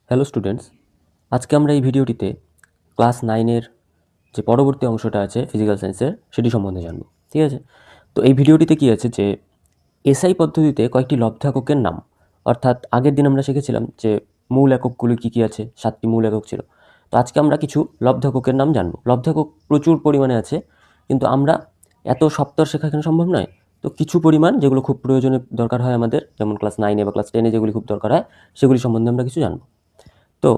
Hello students, আজকে আমরা এই ভিডিওটিতে ক্লাস 9-এর যে পরবর্তী অংশটা আছে ফিজিক্যাল সায়েন্সের সেটি সম্বন্ধে জানব। ঠিক আছে? তো এই ভিডিওটিতে কি আছে যে এসআই পদ্ধতিতে কয়েকটি লব্ধ এককের নাম, অর্থাৎ আগের দিন আমরা শিখেছিলাম যে মূল এককগুলি কী আছে, 7টি মূল একক ছিল। তো আজকে আমরা কিছু লব্ধ এককের নাম জানব। লব্ধ একক প্রচুর পরিমাণে আছে, কিন্তু আমরা এত সপ্তাহ শেখা এখানে সম্ভব নয়। তো কিছু পরিমাণ যেগুলো খুব প্রয়োজনে দরকার হয় আমাদের, যেমন ক্লাস 9-এ বা ক্লাস 10-এ যেগুলি খুব দরকার হয়, সেগুলি সম্বন্ধে আমরা কিছু জানব। তো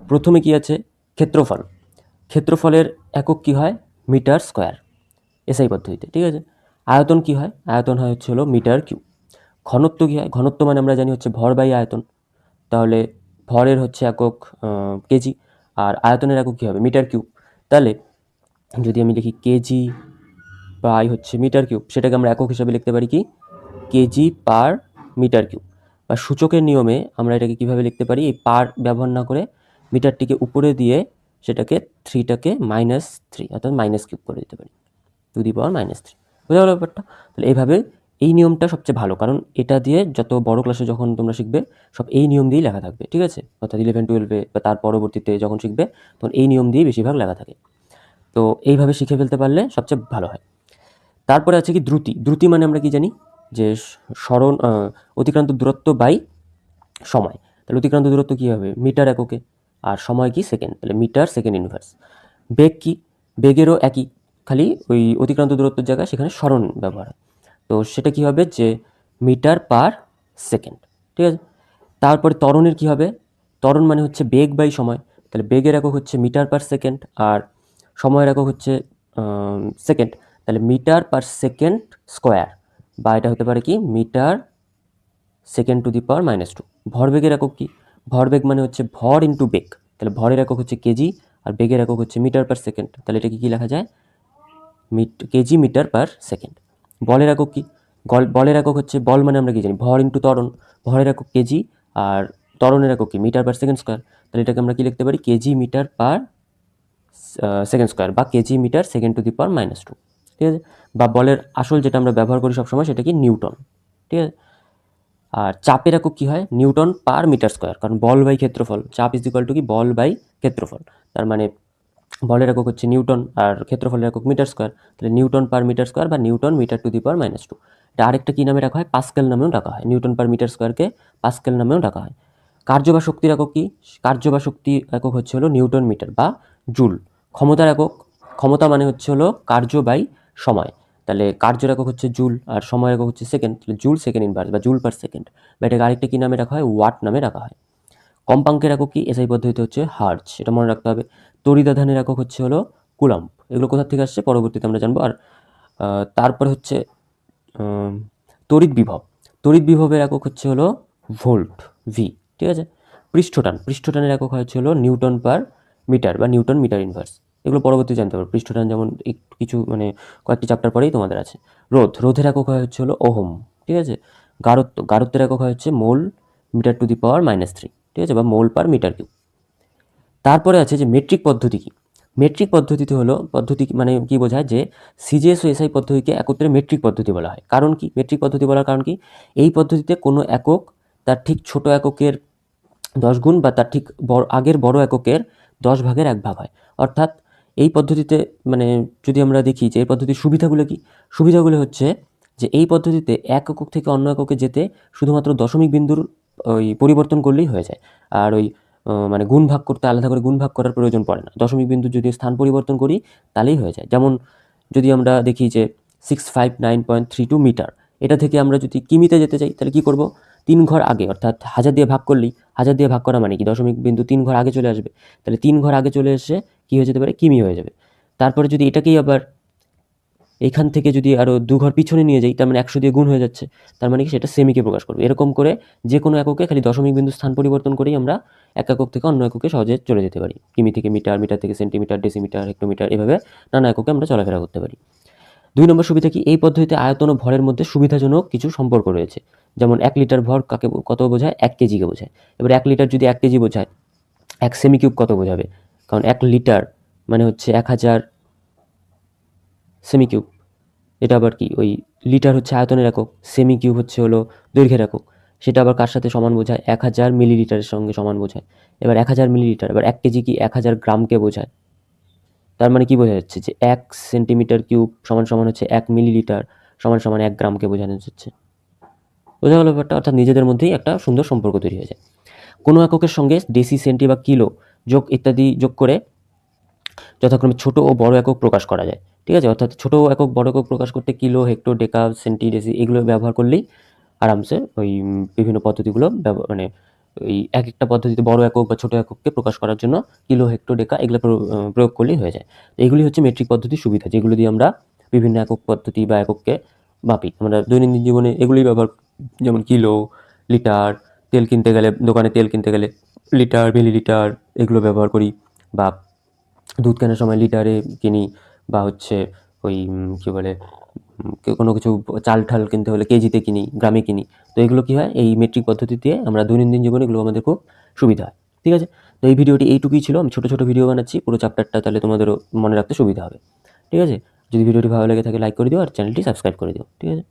প্রথমে কি আছে? ক্ষেত্রফল। ক্ষেত্রফলের একক কি হয়? মিটার স্কোয়ার এসআই পদ্ধতিতে। ঠিক আছে? আয়তন কি হয়? আয়তন হয় হচ্ছে হলো মিটার কিউব। ঘনত্ব কি হয়? ঘনত্ব মানে আমরা জানি হচ্ছে ভর বাই আয়তন। তাহলে ভরের হচ্ছে একক কেজি, আর আয়তনের একক কী হবে? Metre cube. তাহলে যদি আমি লিখি কেজি বাই হচ্ছে মিটার কিউব, সেটাকে আমরা একক হিসাবে লিখতে পারি কি? Kg per metre cube. বা সূচকের নিয়মে আমরা এটাকে কীভাবে লিখতে পারি? এই পার ব্যবহার না করে মিটারটিকে উপরে দিয়ে সেটাকে 3টাকে -3 অর্থাৎ মাইনাস কিউব করে দিতে পারি, টু দি পাওয়ার -3। বোঝা গেল ব্যাপারটা? তাহলে এইভাবে এই নিয়মটা সবচেয়ে ভালো, কারণ এটা দিয়ে যত বড় ক্লাসে যখন তোমরা শিখবে সব এই নিয়ম দিয়েই লেখা থাকবে। ঠিক আছে? অর্থাৎ 11-12-এ বা তার পরবর্তীতে যখন শিখবে তখন এই নিয়ম দিয়েই বেশিরভাগ লেখা থাকে। তো এইভাবে শিখে ফেলতে পারলে সবচেয়ে ভালো হয়। তারপরে আছে কি দ্রুতি। দ্রুতি মানে আমরা কি জানি যে সরণ অতিক্রান্ত দূরত্ব বাই সময়। তাহলে অতিক্রান্ত দূরত্ব কী হবে? মিটার এককে, আর সময় কি? সেকেন্ড। তাহলে মিটার সেকেন্ড ইনভার্স। বেগ কি? বেগেরও একই, খালি ওই অতিক্রান্ত দূরত্বের জায়গায় সেখানে সরণ ব্যবহার হয়। তো সেটা কি হবে? যে মিটার পার সেকেন্ড। ঠিক আছে? তারপরে ত্বরণের কি হবে? ত্বরণ মানে হচ্ছে বেগ বাই সময়। তাহলে বেগের একক হচ্ছে মিটার পার সেকেন্ড, আর সময়ের একক হচ্ছে সেকেন্ড। তাহলে মিটার পার সেকেন্ড স্কোয়ার, বা এটা হতে পারে কি? Metre second to the power -2। ভরবেগের একক কি? ভরবেগ মানে হচ্ছে ভর ইন্টু বেগ। তাহলে ভরের একক হচ্ছে কেজি, আর বেগের একক হচ্ছে মিটার পার সেকেন্ড। তাহলে এটাকে কি লেখা যায়? Kg metre per second. বলের একক কি? বলের একক হচ্ছে, বল মানে আমরা কি জানি? ভর ইন্টু ত্বরণ। ভরের একক কেজি, আর ত্বরণের একক কি? Metre per second square. তাহলে এটাকে আমরা কি লিখতে পারি? Kg metre per second square, বা kg metre second to the power -2। ঠিক আছে? বা বলের আসল যেটা আমরা ব্যবহার করি সবসময় সেটা কি? নিউটন। ঠিক আছে? আর চাপের একক কী হয়? নিউটন পার মিটার স্কোয়ার, কারণ বল বাই ক্ষেত্রফল। চাপ ইজ ইকুয়াল টু কি? বল বাই ক্ষেত্রফল। তার মানে বলের একক হচ্ছে নিউটন, আর ক্ষেত্রফলের একক মিটার স্কোয়ার। তাহলে নিউটন পার মিটার স্কোয়ার, বা Newton metre two the power -2। এটা আরেকটা কী নামে ডাকা হয়? পাস্কেল নামেও ডাকা হয়। নিউটন পার মিটার স্কোয়ারকে পাস্কেল নামেও ডাকা হয়। কার্য বা শক্তির একক কি? কার্য বা শক্তির একক হচ্ছে হলো নিউটন মিটার বা জুল। ক্ষমতার একক, ক্ষমতা মানে হচ্ছে হলো কার্য বাই সময়। তাহলে কার্যের একক হচ্ছে জুল, আর সময়ের একক হচ্ছে সেকেন্ড। তাহলে জুল সেকেন্ড ইনভার্স বা জুল পার সেকেন্ড। বা এটাকে আরেকটা কী নামে রাখা হয়? ওয়াট নামে রাখা হয়। কম্পাঙ্কের একক কি? এসআই পদ্ধতিতে হচ্ছে হার্জ, এটা মনে রাখতে হবে। তড়িদাধানের একক হচ্ছে হলো কুলম্ব। এগুলো কোথা থেকে আসছে পরবর্তীতে আমরা জানবো। আর তারপরে হচ্ছে তড়িৎ বিভব। তড়িৎ বিভবের একক হচ্ছে হলো ভোল্ট, ভি। ঠিক আছে? পৃষ্ঠটান, পৃষ্ঠটানের একক হচ্ছে হলো নিউটন পার মিটার বা নিউটন মিটার ইনভার্স। এগুলো পরবর্তী জানতে পারবো। পৃষ্ঠটান যেমন একটু কিছু মানে কয়েকটি চ্যাপ্টার পরেই তোমাদের আছে। রোধ, রোধের একক হচ্ছে হলো ওহম। ঠিক আছে? গারত্ব, গারত্বের একক হচ্ছে মোল মিটার টু দি পাওয়ার -3। ঠিক আছে? বা মোল পার মিটার কিউব। তারপরে আছে যে মেট্রিক পদ্ধতি কি? মেট্রিক পদ্ধতিতে হলো, পদ্ধতি মানে কি বোঝায়? যে সিজিএস ও এসআই পদ্ধতিকে একত্রে মেট্রিক পদ্ধতি বলা হয়। কারণ কি মেট্রিক পদ্ধতি বলার কারণ কি? এই পদ্ধতিতে কোনো একক তার ঠিক ছোট এককের 10 গুণ বা তার ঠিক আগের বড় এককের 10 ভাগের 1 ভাগ হয়। অর্থাৎ এই পদ্ধতিতে মানে যদি আমরা দেখি যে এই পদ্ধতির সুবিধাগুলো কি? সুবিধাগুলো হচ্ছে যে এই পদ্ধতিতে এক একক থেকে অন্য এককে যেতে শুধুমাত্র দশমিক বিন্দুর ওই পরিবর্তন করলেই হয়ে যায়। আর ওই মানে গুণ ভাগ করতে আলাদা করে গুণ ভাগ করার প্রয়োজন পড়ে না। দশমিক বিন্দুর যদি স্থান পরিবর্তন করি তাহলেই হয়ে যায়। যেমন যদি আমরা দেখি যে 659.32 মিটার, এটা থেকে আমরা যদি কিমিতে যেতে চাই তাহলে কী করব? 3 ঘর আগে, অর্থাৎ 1000 দিয়ে ভাগ করলেই, 1000 দিয়ে ভাগ করা মানে কি? দশমিক বিন্দু 3 ঘর আগে চলে আসবে। তাহলে 3 ঘর আগে চলে এসে কী হয়ে যেতে পারে? কিমি হয়ে যাবে। তারপরে যদি এটাকেই আবার এইখান থেকে যদি আরও 2 ঘর পিছনে নিয়ে যাই, তার মানে 100 দিয়ে গুণ হয়ে যাচ্ছে। তার মানে কি? সেটা সেমিকে প্রকাশ করবে। এরকম করে যে কোনো এককে খালি দশমিক বিন্দু স্থান পরিবর্তন করেই আমরা এক একক থেকে অন্য এককে সহজে চলে যেতে পারি। কিমি থেকে মিটার, মিটার থেকে সেন্টিমিটার, ডেসিমিটার, হেক্টোমিটার, এভাবে নানা এককে আমরা চলাফেরা করতে পারি। 2 নম্বর সুবিধা কি? এই পদ্ধতিতে আয়তন ও ভরের মধ্যে সুবিধাজনক কিছু সম্পর্ক রয়েছে। যেমন 1 লিটার ভর কাকে কত বোঝায়? 1 কেজিকে বোঝায়। এবার 1 লিটার যদি 1 কেজি বোঝায়, 1 সেমি কিউব কত বোঝাবে? কারণ 1 লিটার মানে হচ্ছে 1000 সেমি কিউব। এটা আবার কি? ওই লিটার হচ্ছে আয়তনের একক, সেমি কিউব হচ্ছে হলো দৈর্ঘ্যের একক। সেটা আবার কার সাথে সমান বোঝায়? 1000 মিলিলিটারের সঙ্গে সমান বোঝায়। এবার 1000 মিলিলিটার, এবার 1 কেজি কি 1000 গ্রামকে বোঝায়। তার মানে কি বোঝা যাচ্ছে? যে 1 সেন্টিমিটার কিউব সমান হচ্ছে 1 মিলিলিটার সমান 1 গ্রামকে বোঝানো যাচ্ছে। বোঝা গেল ব্যাপারটা? অর্থাৎ নিজেদের মধ্যেই একটা সুন্দর সম্পর্ক তৈরি হয়ে যায়। কোনো এককের সঙ্গে ডেসি, সেন্টি বা কিলো যোগ ইত্যাদি যোগ করে যথাক্রমে ছোট ও বড় একক প্রকাশ করা যায়। ঠিক আছে? অর্থাৎ ছোট একক, বড় একক প্রকাশ করতে কিলো, হেক্টর, ডেকা, সেন্টি, ডেসি এগুলো ব্যবহার করলেই আরামসে ওই বিভিন্ন পদ্ধতিগুলো মানে ওই একেকটা পদ্ধতিতে বড় একক বা ছোট একককে প্রকাশ করার জন্য কিলো, হেক্টর, ডেকা এগুলো প্রয়োগ করলেই হয়ে যায়। তো এগুলি হচ্ছে মেট্রিক পদ্ধতির সুবিধা, যেগুলো দিয়ে আমরা বিভিন্ন একক পদ্ধতি বা একককে মাপি। আমরা দৈনন্দিন জীবনে এগুলোই ব্যবহার, যেমন কিলো, লিটার, তেল কিনতে গেলে দোকানে তেল কিনতে গেলে লিটার, মিলিলিটার এগুলো ব্যবহার করি, বা দুধ কেনার সময় লিটারে কিনি, বা হচ্ছে ওই কী বলে কোনো কিছু চাল ঠাল কিনতে হলে কেজিতে কিনি, গ্রামে কিনি। তো এগুলো কী হয়? এই মেট্রিক পদ্ধতি দিয়ে আমরা দৈনন্দিন জীবনে এগুলো আমাদের খুব সুবিধা হয়। ঠিক আছে? তো এই ভিডিওটি এইটুকুই ছিল। আমি ছোটো ছোটো ভিডিও বানাচ্ছি পুরো চ্যাপ্টারটা, তাহলে তোমাদেরও মনে রাখতে সুবিধা হবে। ঠিক আছে? যদি ভিডিওটি ভালো লেগে থাকে লাইক করে দিও আর চ্যানেলটি সাবস্ক্রাইব করে দিও। ঠিক আছে?